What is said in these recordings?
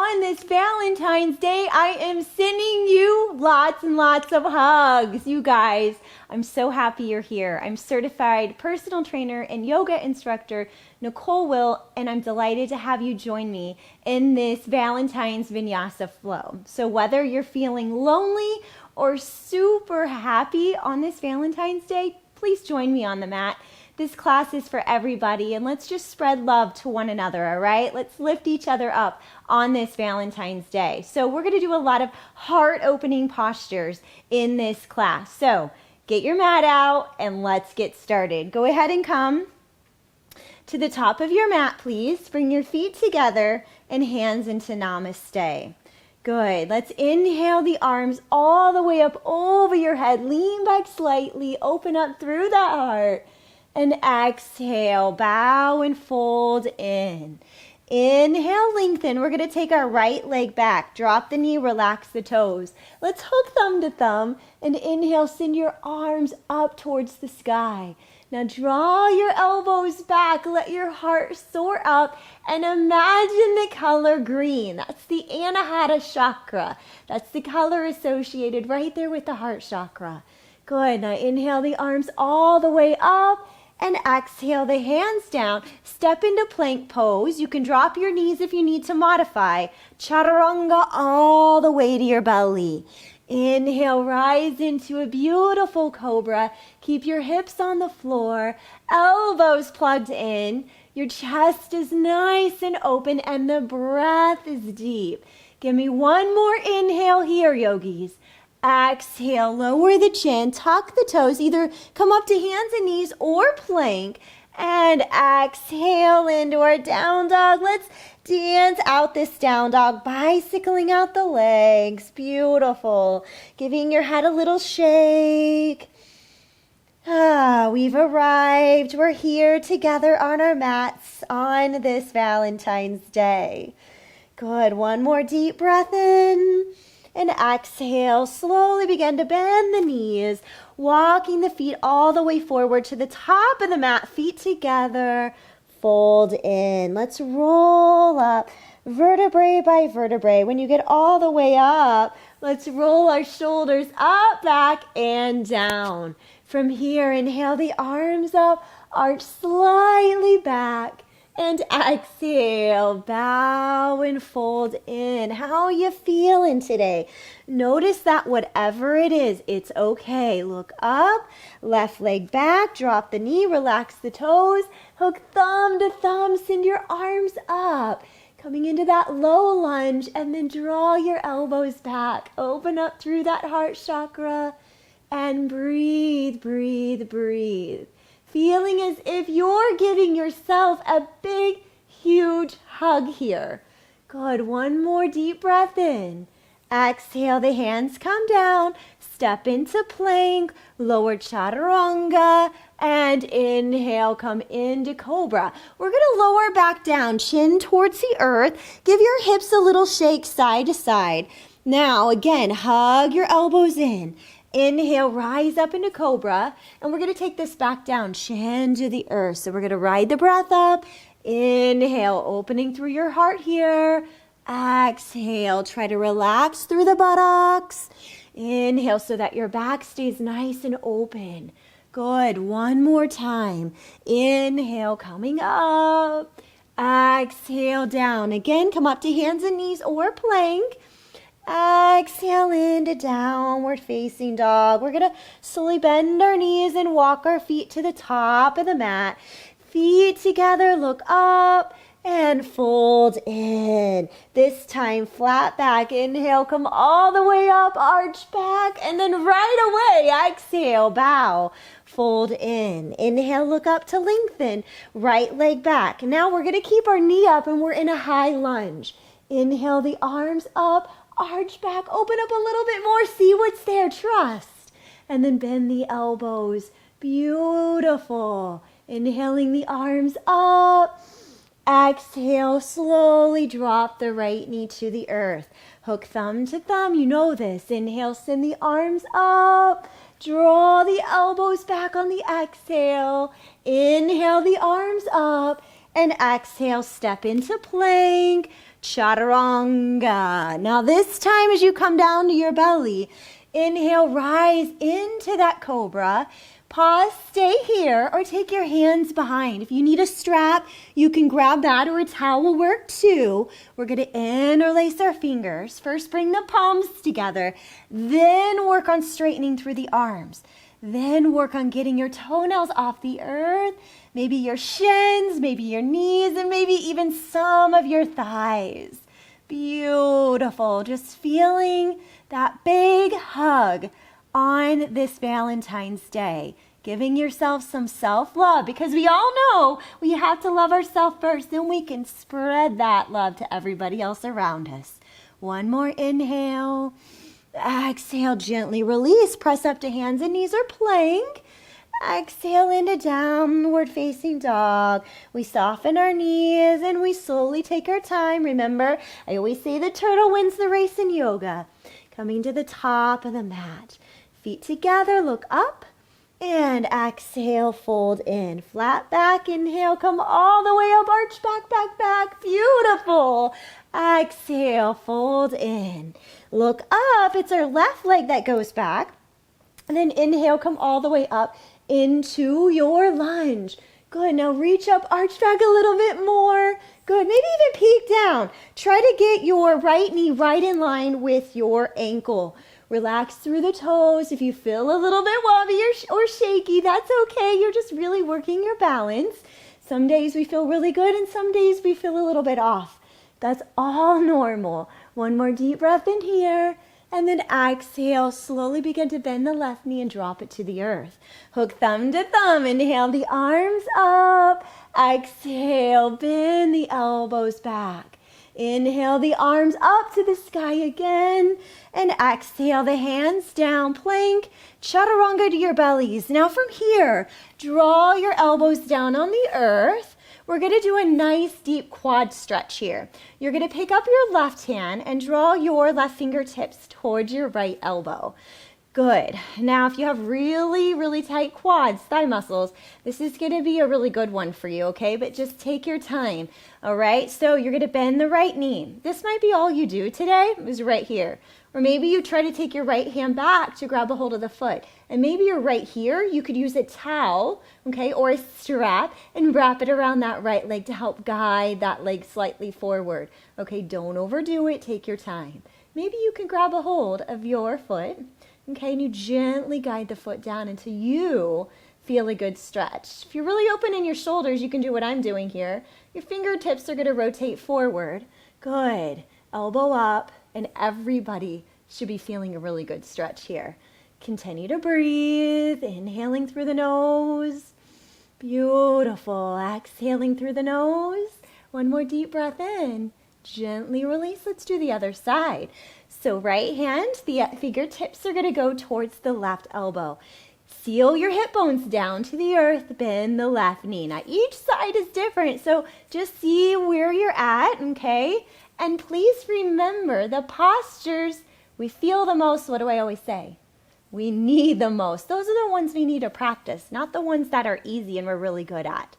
on this Valentine's Day, I am sending you lots and lots of hugs. You guys, I'm so happy you're here. I'm certified personal trainer and yoga instructor, Nicole Will, and I'm delighted to have you join me in this Valentine's Vinyasa flow. So whether you're feeling lonely or super happy on this Valentine's Day, please join me on the mat. This class is for everybody, and let's just spread love to one another, all right? Let's lift each other up on this Valentine's Day. So we're going to do a lot of heart-opening postures in this class. So get your mat out, and let's get started. Go ahead and come to the top of your mat, please. Bring your feet together and hands into Namaste. Good. Let's inhale the arms all the way up over your head. Lean back slightly. Open up through the heart. And exhale, bow and fold in. Inhale, lengthen. We're going to take our right leg back. Drop the knee, relax the toes. Let's hook thumb to thumb. And inhale, send your arms up towards the sky. Now draw your elbows back. Let your heart soar up. And imagine the color green. That's the Anahata chakra. That's the color associated right there with the heart chakra. Good. Now inhale the arms all the way up. And exhale the hands down. Step into plank pose. You can drop your knees if you need to modify. Chaturanga all the way to your belly. Inhale, rise into a beautiful cobra. Keep your hips on the floor. Elbows plugged in. Your chest is nice and open and the breath is deep. Give me one more inhale here, yogis. Exhale, lower the chin, tuck the toes, either come up to hands and knees or plank. And exhale into our down dog. Let's dance out this down dog, bicycling out the legs. Beautiful. Giving your head a little shake. We've arrived. We're here together on our mats on this Valentine's Day. Good. One more deep breath in. And exhale, slowly begin to bend the knees, walking the feet all the way forward to the top of the mat, feet together, fold in. Let's roll up, vertebrae by vertebrae. When you get all the way up, let's roll our shoulders up, back, and down. From here, inhale the arms up, arch slightly back. And exhale, bow and fold in. How are you feeling today? Notice that whatever it is, it's okay. Look up, left leg back, drop the knee, relax the toes, hook thumb to thumb, send your arms up. Coming into that low lunge and then draw your elbows back. Open up through that heart chakra and breathe, breathe, breathe. Feeling as if you're giving yourself a big, huge hug here. Good. One more deep breath in. Exhale, the hands come down. Step into plank, lower chaturanga, and inhale, come into cobra. We're going to lower back down, chin towards the earth. Give your hips a little shake side to side. Now, again, hug your elbows in. Inhale, rise up into cobra, and we're going to take this back down, chin to the earth. So we're going to ride the breath up. Inhale, opening through your heart here. Exhale, try to relax through the buttocks. Inhale so that your back stays nice and open. Good. One more time. Inhale, coming up. Exhale, down. Again, come up to hands and knees or plank. Exhale into downward facing dog. We're going to slowly bend our knees and walk our feet to the top of the mat. Feet together, look up and fold in. This time flat back. Inhale, come all the way up, arch back, and then right away, exhale, bow, fold in. Inhale, look up to lengthen. Right leg back. Now we're going to keep our knee up and we're in a high lunge. Inhale the arms up. Arch back, open up a little bit more, see what's there, trust. And then bend the elbows. Beautiful. Inhaling the arms up. Exhale, slowly drop the right knee to the earth. Hook thumb to thumb, you know this. Inhale, send the arms up. Draw the elbows back on the exhale. Inhale the arms up. And exhale, step into plank, Chaturanga. Now this time as you come down to your belly, inhale, rise into that cobra. Pause, stay here, or take your hands behind. If you need a strap, you can grab that, or a towel will work too. We're going to interlace our fingers. First, bring the palms together. Then work on straightening through the arms. Then work on getting your toenails off the earth, maybe your shins, maybe your knees, and maybe even some of your thighs. Beautiful. Just feeling that big hug on this Valentine's Day, giving yourself some self-love, because we all know we have to love ourselves first, then we can spread that love to everybody else around us. One more inhale. Exhale, gently release. Press up to hands and knees or plank. Exhale into downward facing dog. We soften our knees and we slowly take our time. Remember, I always say the turtle wins the race in yoga. Coming to the top of the mat. Feet together, look up, and exhale, fold in. Flat back, inhale, come all the way up, arch back, back, back. Beautiful. Exhale, fold in. Look up, it's our left leg that goes back. And then inhale, come all the way up into your lunge. Good, now reach up, arch back a little bit more. Good, maybe even peek down. Try to get your right knee right in line with your ankle. Relax through the toes. If you feel a little bit wobbly or shaky, that's okay. You're just really working your balance. Some days we feel really good and some days we feel a little bit off. That's all normal. One more deep breath in here. And then exhale, slowly begin to bend the left knee and drop it to the earth. Hook thumb to thumb. Inhale the arms up. Exhale, bend the elbows back. Inhale the arms up to the sky again. And exhale the hands down, plank, Chaturanga to your bellies. Now from here, draw your elbows down on the earth. We're going to do a nice deep quad stretch here. You're going to pick up your left hand and draw your left fingertips towards your right elbow. Good. Now, if you have really, really tight quads, thigh muscles, this is going to be a really good one for you, okay? But just take your time, all right? So you're going to bend the right knee. This might be all you do today is right here. Or maybe you try to take your right hand back to grab a hold of the foot. And maybe you're right here. You could use a towel, okay, or a strap and wrap it around that right leg to help guide that leg slightly forward. Okay, don't overdo it. Take your time. Maybe you can grab a hold of your foot. Okay, and you gently guide the foot down until you feel a good stretch. If you're really open in your shoulders, you can do what I'm doing here. Your fingertips are going to rotate forward. Good. Elbow up, and everybody should be feeling a really good stretch here. Continue to breathe, inhaling through the nose. Beautiful. Exhaling through the nose. One more deep breath in. Gently release. Let's do the other side. So right hand, the fingertips are going to go towards the left elbow. Seal your hip bones down to the earth, bend the left knee. Now each side is different, so just see where you're at, okay? And please remember the postures we feel the most. What do I always say? We need the most. Those are the ones we need to practice, not the ones that are easy and we're really good at.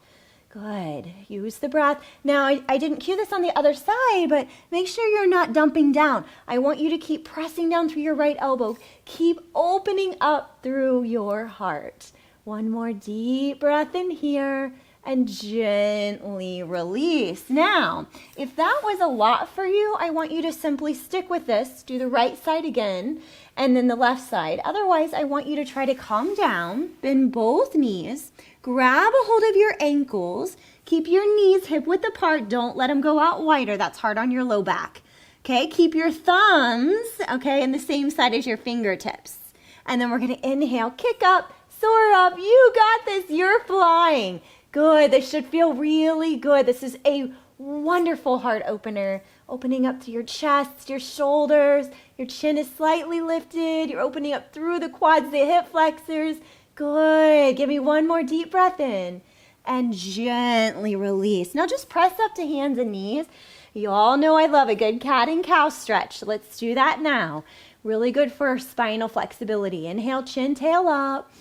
Good. Use the breath. Now, I didn't cue this on the other side, but make sure you're not dumping down. I want you to keep pressing down through your right elbow. Keep opening up through your heart. One more deep breath in here and gently release. Now, if that was a lot for you, I want you to simply stick with this. Do the right side again and then the left side. Otherwise, I want you to try to calm down, bend both knees, grab a hold of your ankles, keep your knees hip width apart. Don't let them go out wider. That's hard on your low back. Okay, keep your thumbs, okay, in the same side as your fingertips. And then we're going to inhale, kick up, soar up. You got this. You're flying. Good. This should feel really good. This is a wonderful heart opener. Opening up to your chest, your shoulders. Your chin is slightly lifted. You're opening up through the quads, the hip flexors. Good. Give me one more deep breath in and gently release. Now just press up to hands and knees. You all know I love a good cat and cow stretch. Let's do that now. Really good for spinal flexibility. Inhale, chin, tail up.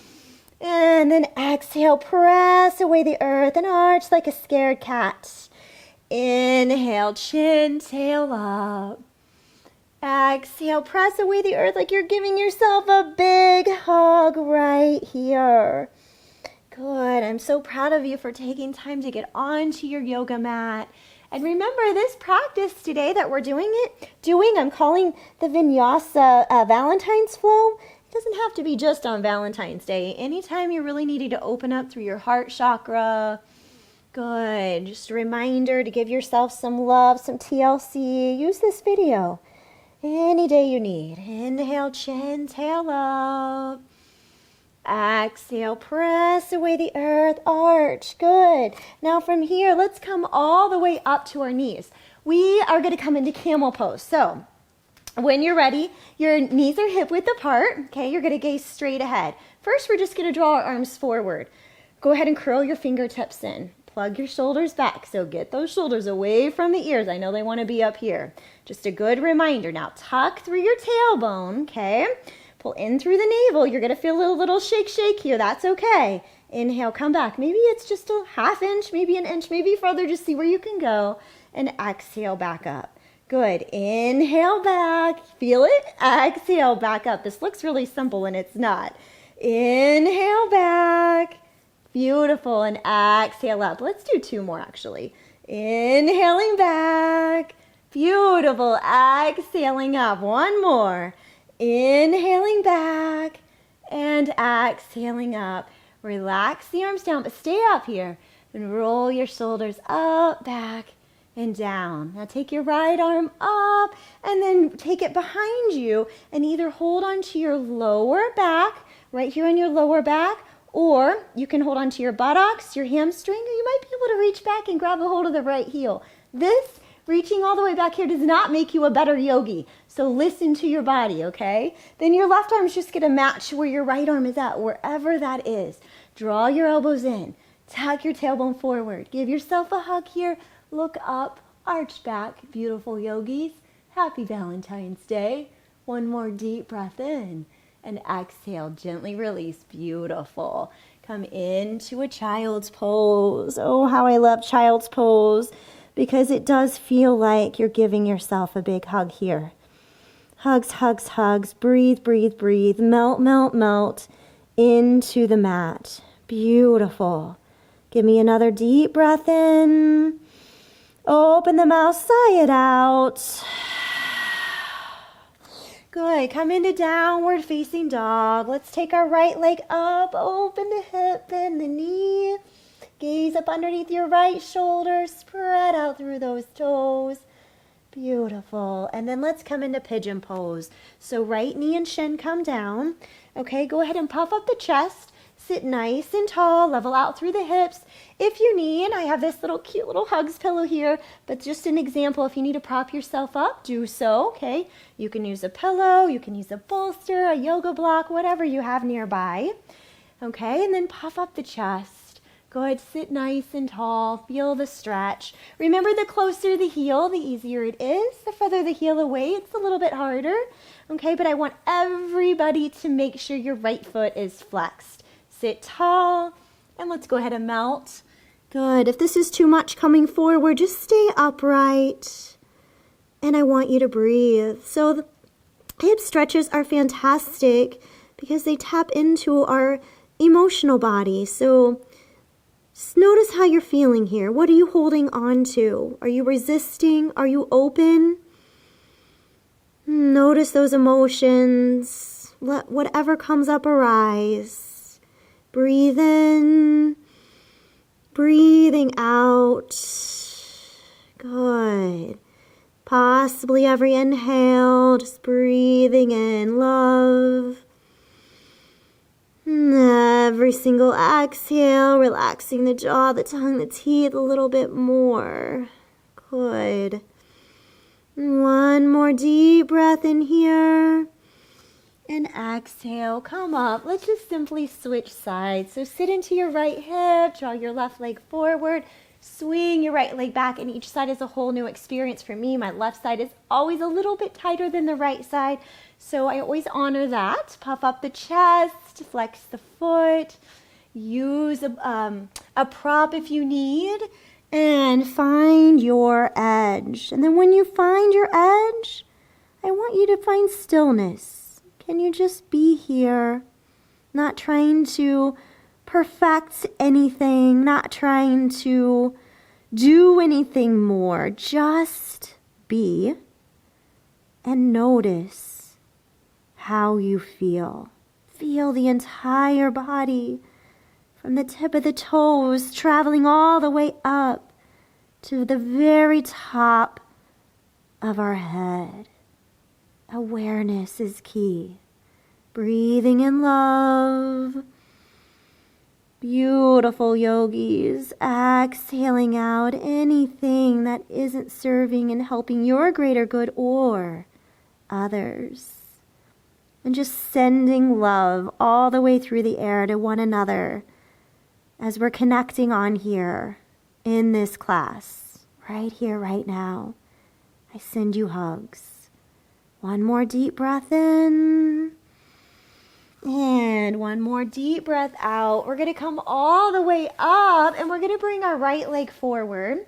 And then exhale, press away the earth and arch like a scared cat. Inhale, chin, tail up. Exhale, press away the earth like you're giving yourself a big hug right here. Good. I'm so proud of you for taking time to get onto your yoga mat. And remember, this practice today that we're doing, I'm calling the Vinyasa Valentine's flow. It doesn't have to be just on Valentine's Day. Anytime you're really needing to open up through your heart chakra. Good. Just a reminder to give yourself some love, some TLC. Use this video any day you need. Inhale, chin, tail up. Exhale, press away the earth, arch. Good. Now from here, let's come all the way up to our knees. We are going to come into camel pose. So when you're ready, your knees are hip width apart. Okay, you're going to gaze straight ahead. First, we're just going to draw our arms forward. Go ahead and curl your fingertips in. Plug your shoulders back. So get those shoulders away from the ears. I know they want to be up here. Just a good reminder. Now tuck through your tailbone, okay? Pull in through the navel. You're going to feel a little shake here. That's okay. Inhale, come back. Maybe it's just a half inch, maybe an inch, maybe further. Just see where you can go. And exhale, back up. Good. Inhale back. Feel it? Exhale, back up. This looks really simple and it's not. Inhale back. Beautiful. And exhale up. Let's do two more actually. Inhaling back. Beautiful. Exhaling up. One more. Inhaling back and exhaling up. Relax the arms down, but stay up here. And roll your shoulders up, back, and down. Now take your right arm up and then take it behind you and either hold onto your lower back, right here on your lower back, or you can hold onto your buttocks, your hamstring, or you might be able to reach back and grab a hold of the right heel. This reaching all the way back here does not make you a better yogi. So listen to your body, okay? Then your left arm is just going to match where your right arm is at, wherever that is. Draw your elbows in. Tuck your tailbone forward. Give yourself a hug here. Look up. Arch back. Beautiful yogis. Happy Valentine's Day. One more deep breath in. And exhale. Gently release. Beautiful. Come into a child's pose. Oh, how I love child's pose. Because it does feel like you're giving yourself a big hug here. Hugs, hugs, hugs. Breathe, breathe, breathe. Melt, melt, melt into the mat. Beautiful. Give me another deep breath in. Open the mouth, sigh it out. Good. Come into downward facing dog. Let's take our right leg up. Open the hip, bend the knee. Gaze up underneath your right shoulder, spread out through those toes. Beautiful. And then let's come into pigeon pose. So right knee and shin come down. Okay, go ahead and puff up the chest. Sit nice and tall, level out through the hips. If you need, I have this little cute little hugs pillow here, but just an example, if you need to prop yourself up, do so, okay? You can use a pillow, you can use a bolster, a yoga block, whatever you have nearby. Okay, and then puff up the chest. Go ahead, sit nice and tall, feel the stretch. Remember, the closer the heel, the easier it is. The further the heel away, it's a little bit harder. Okay, but I want everybody to make sure your right foot is flexed. Sit tall, and let's go ahead and melt. Good. If this is too much coming forward, just stay upright. And I want you to breathe. So the hip stretches are fantastic because they tap into our emotional body. So just notice how you're feeling here. What are you holding on to? Are you resisting? Are you open? Notice those emotions. Let whatever comes up arise. Breathe in. Breathing out. Good. Possibly every inhale, just breathing in love. Every single exhale, relaxing the jaw, the tongue, the teeth a little bit more. Good. One more deep breath in here. And exhale, come up. Let's just simply switch sides. So sit into your right hip, draw your left leg forward, Swing your right leg back, and each side is a whole new experience for me. My left side is always a little bit tighter than the right side, so I always honor that. Puff up the chest, flex the foot, use a prop if you need, and find your edge. And then when you find your edge, I want you to find stillness. Can you just be here, not trying to perfect anything, not trying to do anything more. Just be and notice how you feel. Feel the entire body from the tip of the toes traveling all the way up to the very top of our head. Awareness is key. Breathing in love. Beautiful yogis, exhaling out anything that isn't serving and helping your greater good or others. And just sending love all the way through the air to one another as we're connecting on here in this class, right here, right now. I send you hugs. One more deep breath in. And one more deep breath out. We're going to come all the way up, and we're going to bring our right leg forward.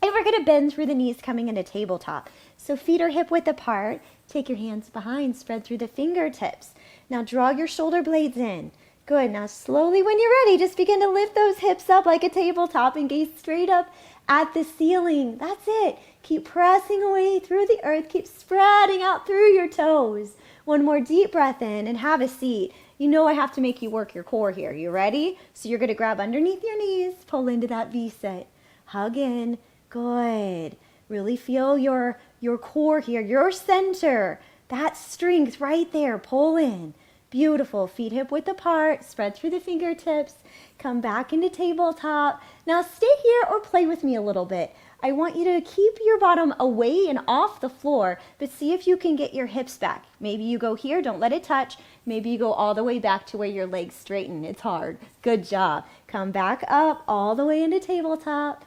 And we're going to bend through the knees coming into tabletop. So feet are hip width apart. Take your hands behind, spread through the fingertips. Now draw your shoulder blades in. Good. Now slowly when you're ready, just begin to lift those hips up like a tabletop and gaze straight up at the ceiling. That's it. Keep pressing away through the earth. Keep spreading out through your toes. One more deep breath in and have a seat. You know I have to make you work your core here. You ready? So you're going to grab underneath your knees, pull into that V-sit. Hug in. Good. Really feel your core here, your center. That strength right there. Pull in. Beautiful. Feet hip width apart. Spread through the fingertips. Come back into tabletop. Now stay here or play with me a little bit. I want you to keep your bottom away and off the floor, but see if you can get your hips back. Maybe you go here, don't let it touch. Maybe you go all the way back to where your legs straighten. It's hard. Good job. Come back up all the way into tabletop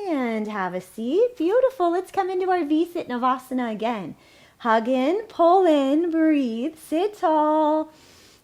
and have a seat. Beautiful. Let's come into our V-sit Navasana again. Hug in, pull in, breathe, sit tall.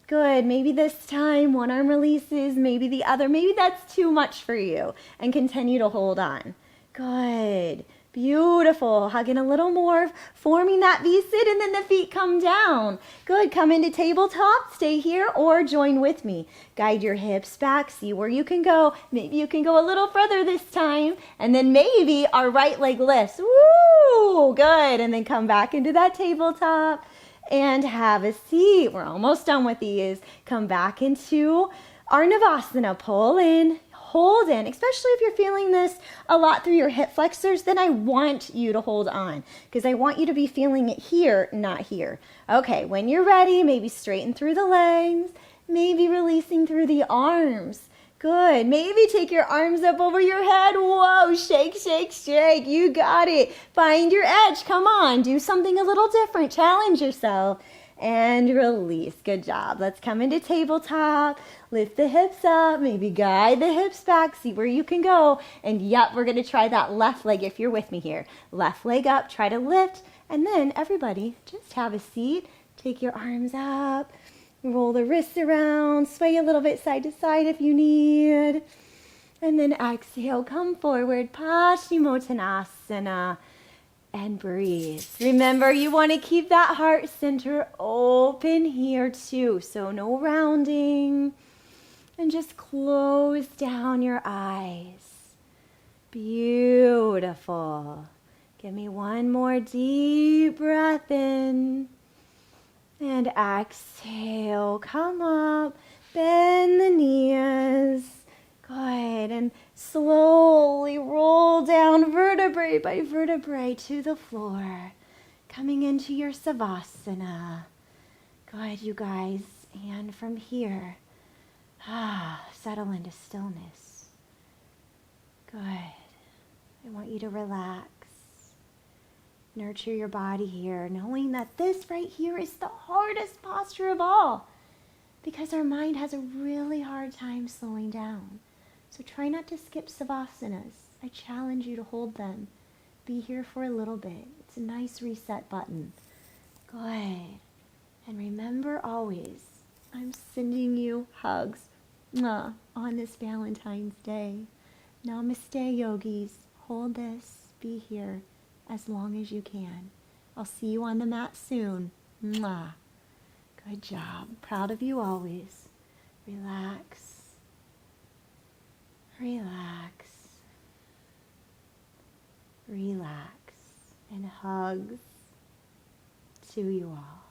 Good. Maybe this time one arm releases, maybe the other. Maybe that's too much for you, and continue to hold on. Good. Beautiful. Hugging a little more, forming that V-sit, and then the feet come down. Good. Come into tabletop, stay here, or join with me. Guide your hips back, see where you can go. Maybe you can go a little further this time, and then maybe our right leg lifts. Woo! Good. And then come back into that tabletop and have a seat. We're almost done with these. Come back into our Navasana. Pull in. Hold in, especially if you're feeling this a lot through your hip flexors, then I want you to hold on because I want you to be feeling it here, not here. Okay, when you're ready, maybe straighten through the legs, maybe releasing through the arms. Good. Maybe take your arms up over your head. Whoa, shake, shake, shake. You got it. Find your edge. Come on, do something a little different. Challenge yourself. And release. Good job. Let's come into tabletop. Lift the hips up. Maybe guide the hips back. See where you can go. And yep, we're going to try that left leg if you're with me here. Left leg up. Try to lift. And then everybody just have a seat. Take your arms up. Roll the wrists around. Sway a little bit side to side if you need. And then exhale. Come forward. Paschimottanasana. And breathe. Remember, you want to keep that heart center open here too. So no rounding. And just close down your eyes. Beautiful. Give me one more deep breath in. And exhale. Come up. Bend the knees. Good. And slowly roll down vertebrae by vertebrae to the floor. Coming into your Savasana. Good, you guys. And from here, settle into stillness. Good. I want you to relax. Nurture your body here, knowing that this right here is the hardest posture of all because our mind has a really hard time slowing down. So try not to skip Savasanas. I challenge you to hold them. Be here for a little bit. It's a nice reset button. Good. And remember always, I'm sending you hugs on this Valentine's Day. Namaste, yogis. Hold this. Be here as long as you can. I'll see you on the mat soon. Mwah. Good job. Proud of you always. Relax. Relax. Relax. And hugs to you all.